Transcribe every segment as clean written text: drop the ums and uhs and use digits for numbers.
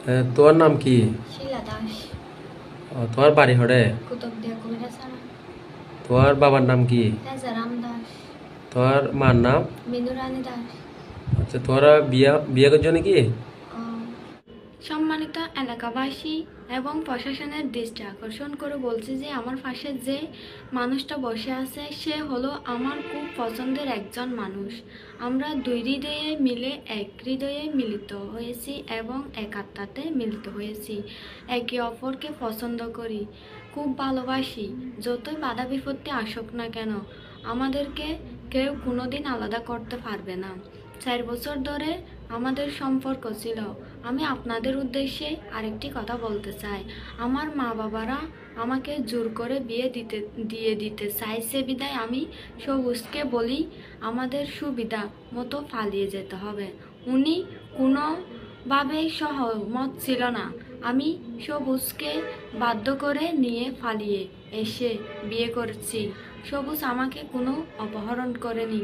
তোমার নাম কি? শিলা দাস। তোমার বাড়ি হরে? কুতুবদিয়া কুমিরাছড়া। তোমার বাবার নাম কি? রাজারাম দাস। তোমার মার নাম? বিনুরানী দাস। আচ্ছা, তোরা বিয়া বিয়ে করছো নাকি? সম্মানিত এলাকাবাসী এবং প্রশাসনের দৃষ্টি আকর্ষণ করে বলছি যে আমার পাশে যে মানুষটা বসে আছে সে হলো আমার খুব পছন্দের একজন মানুষ। আমরা দুই হৃদয়ে মিলে এক হৃদয়ে মিলিত হয়েছি এবং এক আত্মাতে মিলিত হয়েছি। একে অপরকে পছন্দ করি, খুব ভালোবাসি। যতই বাধা বিপত্তি আসুক না কেন আমাদেরকে কেউ কোনোদিন আলাদা করতে পারবে না। 4 বছর ধরে আমাদের সম্পর্ক ছিল। আমি আপনাদের উদ্দেশ্যে আরেকটি কথা বলতে চাই। আমার মা বাবারা আমাকে জোর করে বিয়ে দিয়ে দিতে চাইছে বিদায় আমি সবুজকে বলি আমাদের সুবিধা মতো পালিয়ে যেতে হবে। উনি কোনোভাবেই সহমত ছিল না। আমি সবুজকে বাধ্য করে নিয়ে পালিয়ে এসে বিয়ে করেছি। সবুজ আমাকে কোনো অপহরণ করেনি,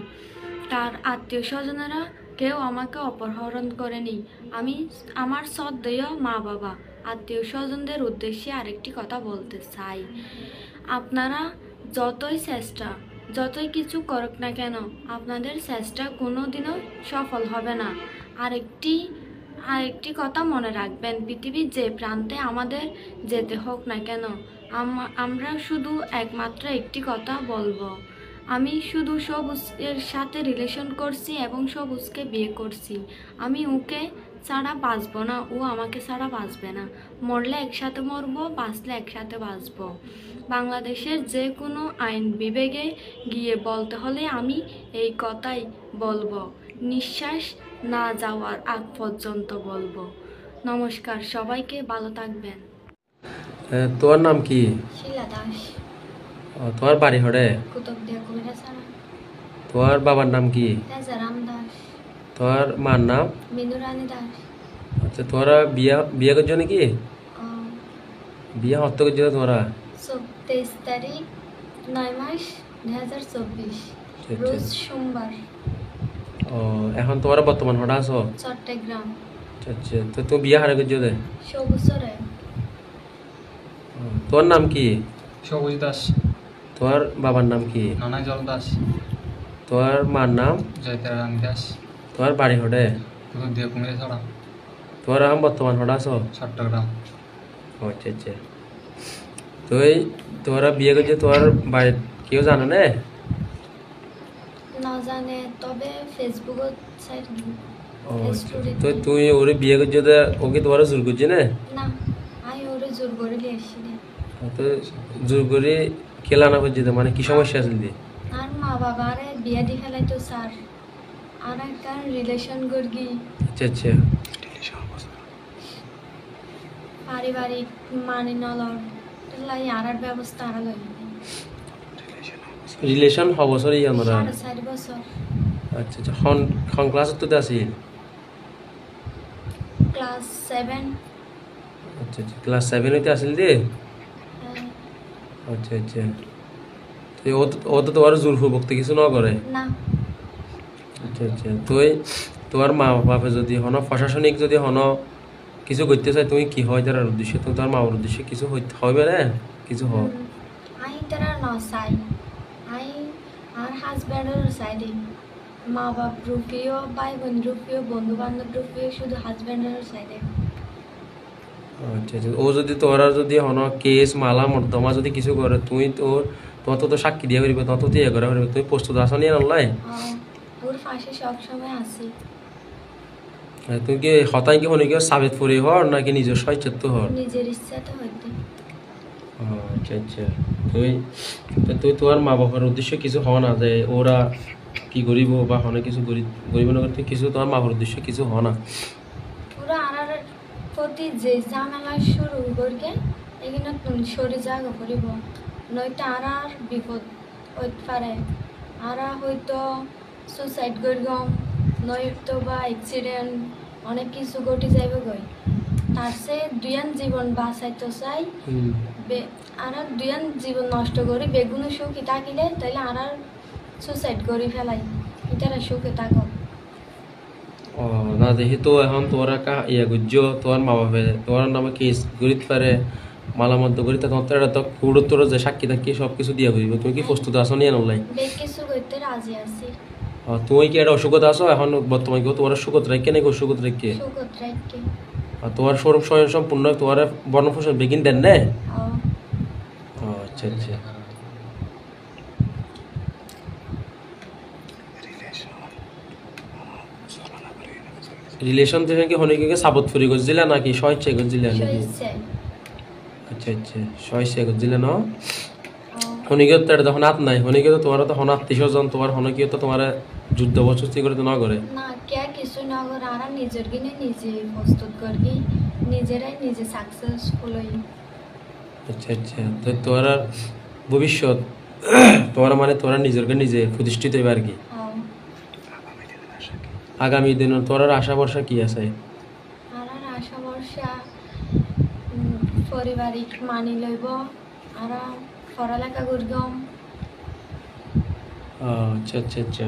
তার আত্মীয় স্বজনেরা কেউ আমাকে অপহরণ করেনি। আমি আমার শ্রদ্ধেয় মা বাবা আত্মীয় স্বজনদের উদ্দেশ্যে আরেকটি কথা বলতে চাই। আপনারা যতই কিছু করুক না কেন আপনাদের চেষ্টা কোনোদিনও সফল হবে না। আরেকটি কথা মনে রাখবেন, পৃথিবীর যে প্রান্তে আমাদের যেতে হোক না কেন আমরা শুধু একমাত্র একটি কথা বলবো, আমি শুধু সবুজের সাথে রিলেশন করছি এবং সবুজকে বিয়ে করছি। আমি ওকে ছাড়া বাঁচবো না, ও আমাকে ছাড়া বাঁচবে না। মরলে একসাথে মরবো, বাঁচলে একসাথে বাঁচবো। বাংলাদেশের যে কোনো আইন বিভাগে গিয়ে বলতে হলে আমি এই কথাই বলবো, নিঃশ্বাস না যাওয়ার আগ পর্যন্ত বলবো। নমস্কার, সবাইকে ভালো থাকবেন। তোমার নাম কি? শিলা দাস। তোমার বাড়ি হরে? কুতুবদিয়া কুমিরাছড়া। তোমার বাবার নাম কি? রাজারাম দাস। তোমার মার নাম? বিনুরানী দাস। আচ্ছা, তোরা বিয়ে করছো নাকি? বিয়ে হত্য করছো তোরা? 23 তারিখ 9 মাস 2024 রোজ সোমবার। এখন তোমরা বর্তমান হঠাৎ আছো চট্টগ্রাম। আচ্ছা, তো তুমি বিয়ে হারে করছো দে? সবুজরে। তোমার নাম কি? সবুজ দাস। তোমার বাবার নাম কি? নানাজল দাস। তোমার মার নাম? জয়তারানী দাস। তোমার বাড়ি হটে? কুতুবদিয়া কুমিরাছড়া। তোমার এখন বর্তমান হঠাৎ আছো চট্টগ্রাম। আচ্ছা আচ্ছা, তুই তোরা বিয়ে করছো তোমার বাড়ির কেউ জানে না? না জানে, তবে ফেসবুকত সাইড তো তুই ওরে বিয়ে করছো তো ওকে তোমার জোর করছে না? না, আমি ওরে জোর করে নিয়ে আসছি না। তো জোর করে খেলানো করছে তো মানে কি সমস্যা আছে দি? আর মা বাবারে বিয়ে দি ফেলাই তো স্যার, আর একটা রিলেশন করগি। আচ্ছা আচ্ছা, পারিবারিক মানি নলর লাই আর ব্যবস্থা আর লাগে রিলেশন হ বছরই আমরা 4.5 বছর। আচ্ছা আচ্ছা, হন ক্লাসত তো আছি? ক্লাস 7। আচ্ছা আচ্ছা, ক্লাস 7 হইতে আসিল দি? আচ্ছা আচ্ছা, তো ও তো তোমার জোর পূর্বক কিছু না করে না। আচ্ছা আচ্ছা, তুই তোমার মা বাপে যদি হন প্রশাসনিক যদি হন কিছু করতে চাই তুমি কি হয় তার উদ্দেশ্যে, তুমি তোমার মা বাবার উদ্দেশ্যে কিছু হবে না কিছু হয়? আই তারা ন চাই, আই আর হাজব্যান্ডের সাইডে মা বাপ রূপীয়, ভাই বোন রূপীয়, বন্ধু বান্ধব রূপীয়, শুধু হাজব্যান্ডের সাইডে। আচ্ছা আচ্ছা, ও যদি তোরা যদি হন কেস মালা মর্দমা যদি কিছু করে তুই তোমার তো সাক্ষী দিয়ে পারিবে, তত তো ইয়ে করা পারিবে, তুমি প্রস্তুত আছো নি আল্লাহ? ওর পাশে সবসময় আছি। তুমি কি হতাই কি হনে কি সাবেত পরি হর নাকি নিজের স্বইচ্ছাত হর? নিজের ইচ্ছাতে হইতে। আচ্ছা আচ্ছা, তুই তোমার মা বাবার উদ্দেশ্যে কিছু হওয়া না যে ওরা কি করিব বা হনে কিছু গরিব না করতে কিছু তোমার মা বাবার উদ্দেশ্যে কিছু হওয়া না? ওরা আর প্রতি যে ঝামেলা শুরু করকে এখানে সরে জায়গা করিব, নয়তো আর বিপদ হইতে পারে। আর হয়তো সুসাইড করগম, নয়তো বা অ্যাক্সিডেন্ট অনেক কিছু ঘটে যাইব গই। তার সে দুয়ান জীবন বাঁচাইতে চাই, আর দুয়ান জীবন নষ্ট করি বেগুনে সুখী থাকিলে তাইলে আর সুসাইড করি ফেলাই, এটারা সুখে থাকক। ও না যেহেতু এখন তোরা ইয়া গুজ্জ তোমার মা বাপে তোমার নামে কেস গরিত পারে মালামাল করি তা তোমার তো এটা তো কুড়ো তোর যে সাক্ষী থাকি সব কিছু দিয়া হইব তুমি কি প্রস্তুত আছো নিয়ে নলাই বেশ কিছু করতে রাজি আছি। তুমি কি একটা অসুখত আছো এখন বর্তমানে কেউ তোমার সুখত রাখে নাকি অসুখত রাখে সুগত রাইকে। আর তোমার স্বরূপ স্বয়ং সম্পূর্ণ তোমার বর্ণফসল বেগিন দেন না আচ্ছা আচ্ছা রিলেশন থেকে কি হনিকে সাবত ফুরি করছিলা নাকি স্বেচ্ছায় করছিলা নাকি আচ্ছা আচ্ছা স্বেচ্ছায় করছিলা না হনিকে তো এটা তখন হাত নাই হনিকে তো তোমার তো হন আত্মীয় স্বজন তোমার হনিকে তো তোমার যুদ্ধ বসস্তি করে তো না করে না কে কিছু না করে আর নিজের কিনে নিজে প্রস্তুত করি নিজেরাই নিজে সাকসেসফুল হই। আচ্ছা আচ্ছা তো তোমার ভবিষ্যৎ তোমার মানে তোমার নিজেরকে নিজে প্রতিষ্ঠিত হইবে আর কি আগামী দিনে তোমার আশা ভরসা কি আছে আর আশা ভরসা পারিবারিক মানি লইব আর পড়ালেখা করগম। আচ্ছা আচ্ছা আচ্ছা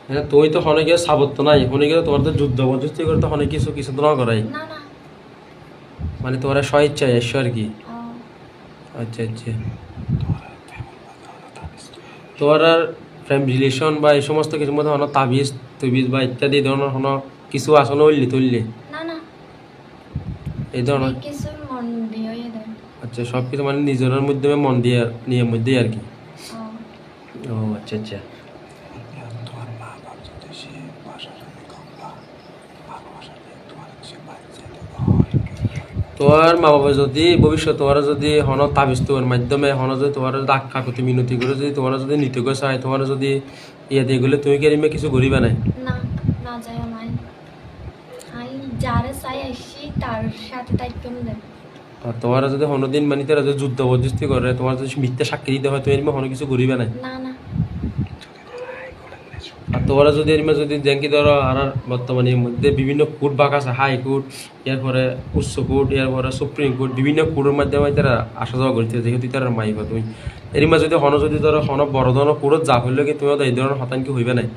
হ্যাঁ তুমি তো অনেকে সাবত নাই অনেকে তোমার তো যুদ্ধ বজস্তি করে তো অনেক কিছু কিছু তো না করাই না না মানে তোমার স্বেচ্ছায় এসো আর কি আচ্ছা আচ্ছা তোমার আর ফ্রেন্ড রিলেশন বা এই সমস্ত কিছুর মধ্যে হলো তাবিজ তুবিজ বা ইত্যাদি ধরনের হলো কিছু আসলে উল্লি তুললি না না এই ধরনের কিছু মন দিয়ে দেয়। আচ্ছা সব কিছু মানে নিজের মধ্যে মন দিয়ে নিয়ে মধ্যেই আর কি ও আচ্ছা আচ্ছা তোমার মা বাবা যদি ভবিষ্যৎ তোমার যদি হন তাবিজ তোমার মাধ্যমে হন যদি তোমার ডাক কাকুতি মিনতি করে যদি তোমার যদি নিতে গো চাই তোমার যদি ইয়ে দিয়ে গেলে তুমি কি কিছু করিবা নাই না না যায় নাই আই যারে চাই আসছি তার সাথে দায়িত্ব নেব। আর তোমার যদি হনদিন মানে তারা যদি যুদ্ধ বদস্তি করে তোমার যদি মিথ্যা সাক্ষী দিতে হয় তুমি এরমে হন কিছু করিবা নাই না না আর তোমরা যদি এরমে যদি দেখি ধরো আর বর্তমানে মধ্যে বিভিন্ন কোর্ট বাক আছে হাই কোর্ট এরপরে উচ্চ কোর্ট এরপরে সুপ্রিম কোর্ট বিভিন্ন কোর্টের মাধ্যমে তারা আসা যাওয়া করতে যেহেতু তারা মাইবা তুমি এরমে যদি হন যদি ধরো হন বড় ধরনের কোর্টত যা হইলে কি তুমি এই ধরনের হতান কি হইবে নাই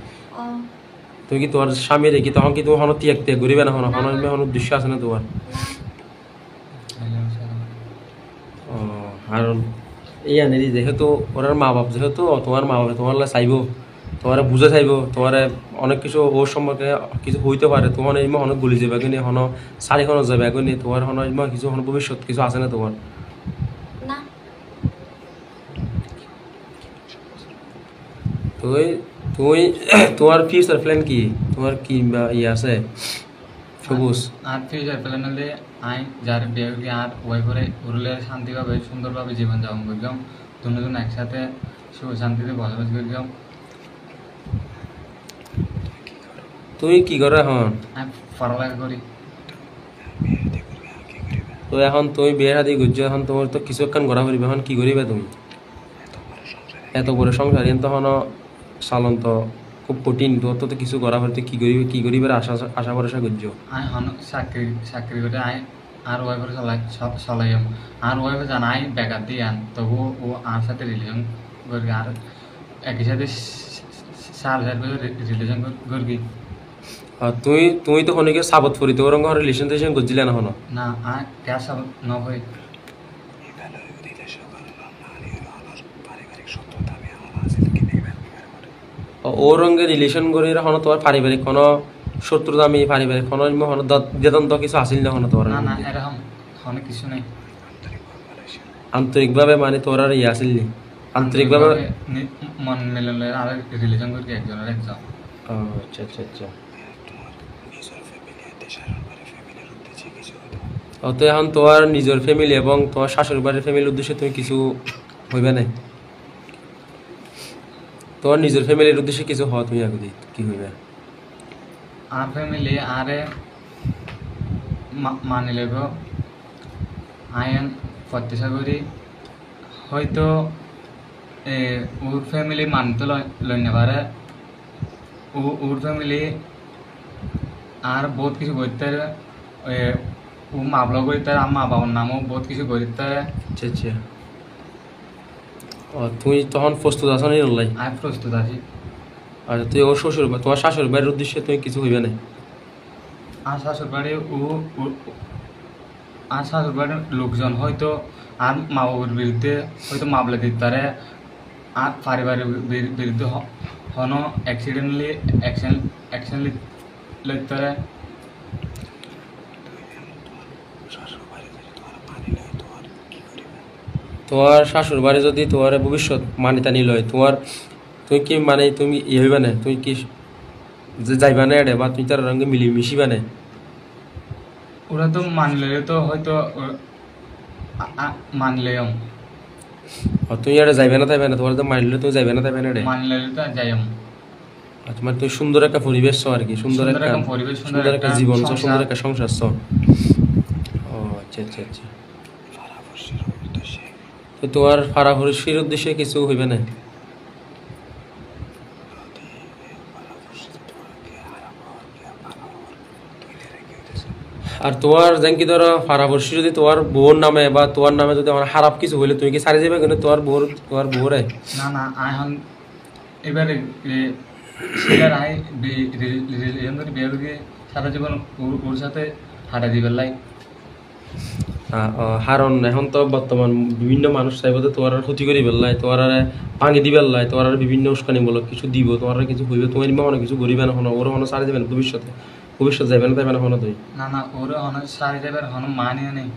তুমি কি তোমার স্বামী রেখি তখন কি তুমি হন ত্যাগ ত্যাগ করিবে না হন হন হন উদ্দেশ্য আছে না তোমার আর এই আনেরি যেহেতু ওনার মা বাপ যেহেতু তোমার মা বাবা তোমার চাইব তোমার বুঝে চাইব তোমার অনেক কিছু ওর সম্পর্কে কিছু হইতে পারে তোমার এই অনেক গলি যাবে এগুনি হন চারিখন যাবে এগুনি তোমার হন কিছু হন ভবিষ্যৎ কিছু আছে না তোমার না তুই তুই তোমার ফিউচার প্ল্যান কি তোমার কি ইয়ে আছে সবুজ আর ফিউচার প্ল্যান হলে আই যার বিয়ে করি আর ওয়াইফরে উরলে শান্তিভাবে সুন্দরভাবে জীবন যাপন করলাম দুজন একসাথে সুখ শান্তিতে বসবাস করলাম। তুই কি করে এখন আমি পড়ালেখা করি তো এখন তুমি বিয়ে শাদি করছো এখন তোমার তো কিছু একখান ঘোরা ফুরিবে এখন কি করিবে তুমি এত বড় সংসার এখন তখন চালন তো খুব কঠিন তোর তো কিছু করা হলে কি করিবে আশা আশা ভরসা করছো আই হন চাকরি করে আই আর ওয়াইফরে চলাই আর ওয়াইফে জানা আই বেকার দিয়ে আন তবু ও আর সাথে রিলেশন করি আর একই সাথে 4 বছর রিলেশন করি। আর তুমি তো অনেকে সাবত ফুরি তো ওরকম রিলেশন টেশন করছিলে না হনো না আর কে সব নয় ওর রঙে রিলেশন করে হনো তোমার পারিবারিক কোনো শত্রুতা আমি পারিবারিক কোনো হনো দেদন্ত কিছু আসিল না হনো তোমার না না এরকম অনেক কিছু নেই আন্তরিকভাবে মানে তোর আর ইয়ে আসিল নি আন্তরিকভাবে মন মিলন আর রিলেশন করি একজনের একজন আচ্ছা আচ্ছা আচ্ছা তো এখন তোমার নিজের ফ্যামিলি এবং তোমার শাশুড়ি বাড়ির ফ্যামিলির উদ্দেশ্যে তুমি কিছু হইবে নাই তোমার নিজের ফ্যামিলির উদ্দেশ্যে কিছু হওয়া তুমি আগে কি হইবে আর ফ্যামিলি আরে মানি লেব আইন প্রত্যাশা করি হয়তো ওর ফ্যামিলি মানতে লই না পারে ওর ফ্যামিলি আর বহুত কিছু করতে ও মাবলা করতে আর মা বাবার নামও বহুত কিছু করতে আচ্ছা আচ্ছা তুমি তখন প্রস্তুত আছো নি নলাই আমি প্রস্তুত আছি আচ্ছা তুই ওর শ্বশুর তোমার শাশুড়ি বাড়ির উদ্দেশ্যে তুই কিছু হইবে না? আর শ্বশুর বাড়ি আর শ্বশুর বাড়ির লোকজন হয়তো আর মা বাবার বিরুদ্ধে হয়তো মামলা দিতে পারে, আর পারিবারিক বিরুদ্ধে হনো অ্যাকশন লিখতে পারে। তোমার শাশুড় বাড়ি যদি তোমার ভবিষ্যৎ মানি টানি লয়, তুই কি মানে তুমি হইবা না, তুই কি যে যাইবা না এডে বা তুই তার রঙে মিশিবা না? ওরা তো মানলে তো হয়তো মানলে তুই এডে যাইবে না তাইবে না, তোমার তো মানলে তুই যাইবে না তাইবে না এডে? মানলে তো যাই। আচ্ছা মানে তুই সুন্দর একটা পরিবেশ ছ আর কি, সুন্দর একটা পরিবেশ, সুন্দর একটা জীবন ছ, সুন্দর একটা সংসার ছ। ও আচ্ছা আচ্ছা আচ্ছা। তো তোমার ফারাফরসির উদ্দেশ্যে কিছু হইবে না? আর তোমার যেন কি ধরো ফারাফরসি যদি তোমার বউর নামে বা তোমার নামে যদি আমার খারাপ কিছু হইলে তুমি কি সারি যাবে কিন্তু তোমার বউরে? না না, এখন এবারে সেটার আয় বিয়ে করে সারা জীবন ওর সাথে হাঁটা দিবার লাই। কারণ এখন তো বর্তমান বিভিন্ন মানুষ চাইব যে তোমার ক্ষতি করি বেললাই, তোমার ভাঙি দিবার লাই, তোমার বিভিন্ন উস্কানিমূলক কিছু দিব, তোমার কিছু হইবে, তোমার অনেক কিছু গরিবে না হনো, ওরা হনো সারি দেবেন ভবিষ্যৎ যাইবে না তাইবে না হনো তুই? না না, ওরা হন সারি যাবার হন মানিয়ে নেই।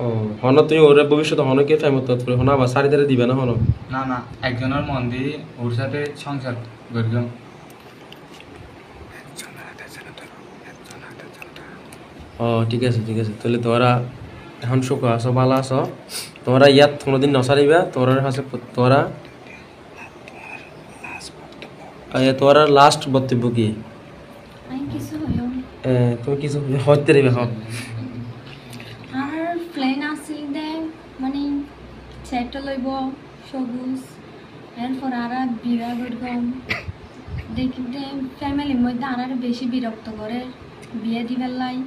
ও হন তুমি ওরা ভবিষ্যৎ হনো কে ফেমত হনো আবার সারি দারে দিবে না হনো? না না, একজনের মন দিয়ে ওর সাথে সংসার করলাম। ও ঠিক আছে ঠিক আছে, তাহলে তোরা এখন সুখ আছো ভালো আছো, তোমরা ইয়াত কোনোদিন নসারিবা, তোরা কাছে তোরা লাস্ট বক্তব্য কি? আমি কিছু হইও তুমি কিছু হইতে দিবে? হ্যাঁ আর প্লেন আসি দে মানে সেটেল হইব সবুজ, এরপর আর বিবাহ করগম দেখতে ফ্যামিলির মধ্যে আর বেশি বিরক্ত করে বিয়ে দিবার লাই।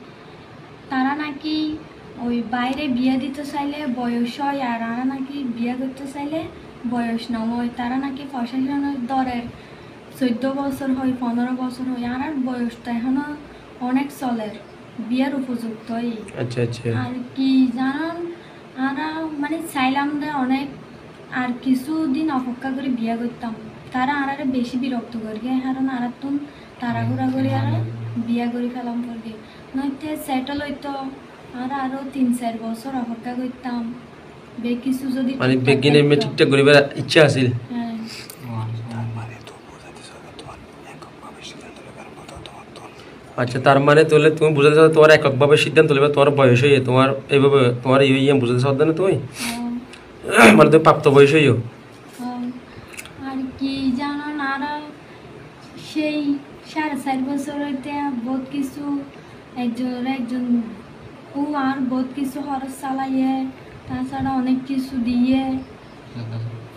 তারা নাকি ওই বাইরে বিয়ে দিতে চাইলে বয়স হয়, আর নাকি বিয়ে করতে চাইলে বয়স নয়। তারা নাকি প্রশাসনের দরের 14 বছর হয়, 15 বছর হয়, আর বয়সটা এখনো অনেক চলের বিয়ের উপযুক্ত। আচ্ছা আচ্ছা। আর কি জানান আমরা মানে চাইলাম যে অনেক আর কিছুদিন অপেক্ষা করে বিয়ে করতাম, তারা আর বেশি বিরক্ত করি, কারণ আর তুন তাড়াহুড়া করে আর বিয়ে করে ফেলাম করবে, নয়তো সেটেল হইতো আর আরো 3-4 বছর অপেক্ষা করতাম। কিছু যদি মানে বেগিনে মে ঠিকঠাক করিবার ইচ্ছা আছিল। হ্যাঁ আচ্ছা তার মানে তাহলে তুমি বুঝাতে চাও তোমার এককভাবে সিদ্ধান্ত লইবা, তোমার বয়স হইয়ে তোমার এইভাবে তোমার ইয়ে বুঝাতে চাও না তুমি, মানে তুমি প্রাপ্ত বয়স হইও। আর কি জানান আর সেই 4.5 বছর হইতে বহুত কিছু একজন ও আর বহুত কিছু খরচ চালাইয়ে, তাছাড়া অনেক কিছু দিয়ে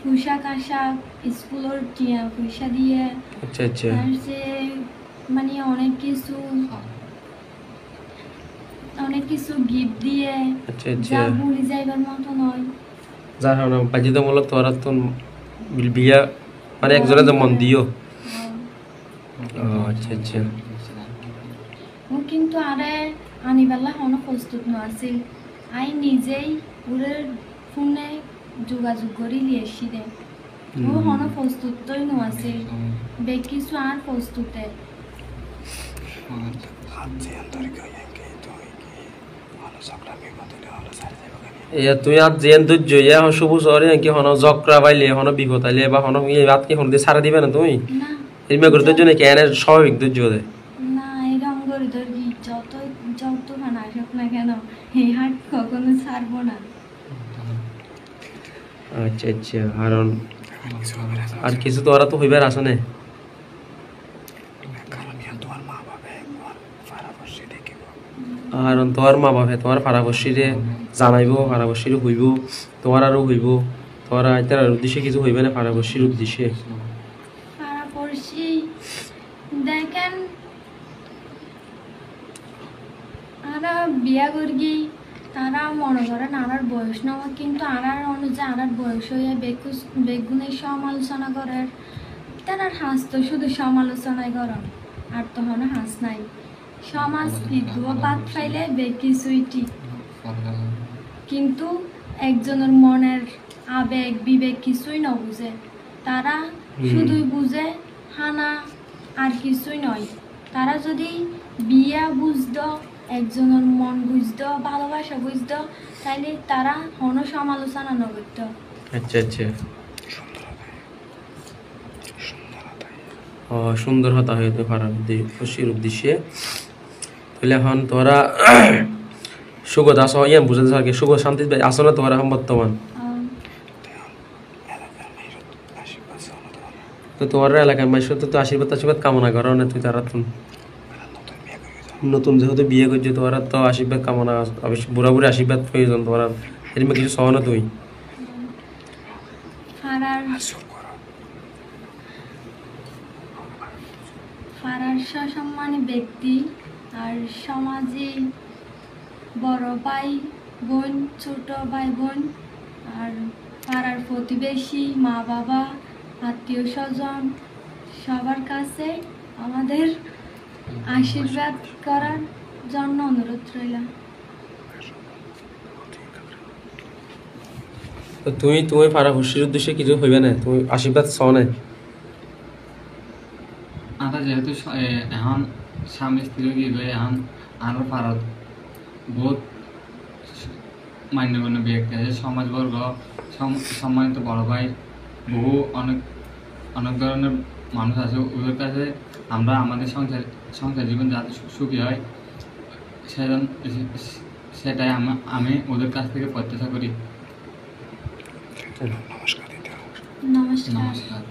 পোশাক আশাক স্কুলের পয়সা দিয়ে, আচ্ছা আচ্ছা আর যে মানে অনেক কিছু গিফট দিয়ে, আচ্ছা আচ্ছা, যা ভুলে যাইবার মতো নয়। যার কারণে বাধ্যতামূলক তোরা তো বিয়া মানে একজনে তো মন দিও। আচ্ছা আচ্ছা। ও কিন্তু আরে আনিবেলা কোনো প্রস্তুত নছিল, আই নিজেই ওদের ফোনে যোগাযোগ করে লিয়েছি দে, ও কোনো প্রস্তুতই নছিল, বেশ কিছু আর প্রস্তুতে তুমি আজ যেন ধৈর্য ইয়া সবুজ হরে কি হন জকরা পাইলে হন বিপদ আইলে বা হন ইয়ে বাদ কি হন দিয়ে সারা দিবে না তুমি? না এরমে করে ধৈর্য নাকি এনে স্বাভাবিক ধৈর্য দেয় না, এরকম করে ধরি যত খানা আসুক না কেন এই হাট কখনো ছাড়বো না। আচ্ছা আচ্ছা। কারণ আর কিছু তো ওরা তো হইবার আসে না, কারণ তোমার মা বাপে তোমার ফারাবর্ষীরে জানাইব, ফারাবর্ষীরে হইব, তোমার আরও হইব, তোমার আইতার উদ্দেশ্যে কিছু হইবে না ফারাবর্ষীর উদ্দেশ্যে। পাড়াপড়শি দেখেন আরা বিয়া করি, তারা মনে করেন আনার বয়স নেওয়া, কিন্তু আনার অনুযায়ী আনার বয়স হয়ে বেগুনের সমালোচনা করে, তারা হাঁস তো শুধু সমালোচনায় গরম, আর তো হন হাঁস নাই। সমাজ বিদ্রোহ বাদ ফাইলে কিছুই ঠিক, কিন্তু একজনের মনের আবেগ বিবেক কিছুই ন বুঝে। তারা শুধুই বুঝে হানা, আর কিছুই নয়। তারা যদি বিয়া বুঝত, একজনের মন বুঝত, ভালোবাসা বুঝত, তাইলে তারা হন সমালোচনা ন করত। আচ্ছা আচ্ছা, সুন্দর হতা হইতে পারার খুশির উদ্দেশ্যে। তাহলে এখন তোরা সুগত আস, ইয়ান বুঝাতে থাকে সুখ শান্তি আসো না তোরা এখন বর্তমান? তো তোমার এলাকায় মানুষের তো আশীর্বাদ আশীর্বাদ কামনা করো না তুই? তারা নতুন যেহেতু বিয়ে করছে, তোরা তো আশীর্বাদ কামনা, অবশ্যই বুড়া বুড়ি আশীর্বাদ প্রয়োজন তোরা, এরকম কিছু সহ না তুই? ফারার সসম্মানী ব্যক্তি আর সমাজে বড় ভাই বোন, ছোট ভাই বোন, আর পাড়ার প্রতিবেশী, মা বাবা, আত্মীয় স্বজন, সবার কাছে আমাদের আশীর্বাদ করার জন্য অনুরোধ রইল। তো তুমি ফারা খুশির উদ্দেশ্যে কিছু হইবে না? তুমি আশীর্বাদ চাও না? আমরা যেহেতু এখন স্বামী স্ত্রী কি করে, এখন আরো পারত বহুত মান্যগণ্য ব্যক্তি আছে, সমাজবর্গ, সম্মানিত বড় ভাই, বহু অনেক অনেক ধরনের মানুষ আছে। ওদের কাছে আমরা আমাদের সংসার জীবন যাতে সুখী হয় সেটাই আমি ওদের কাছ থেকে প্রত্যাশা করি। নমস্কার। নমস্কার।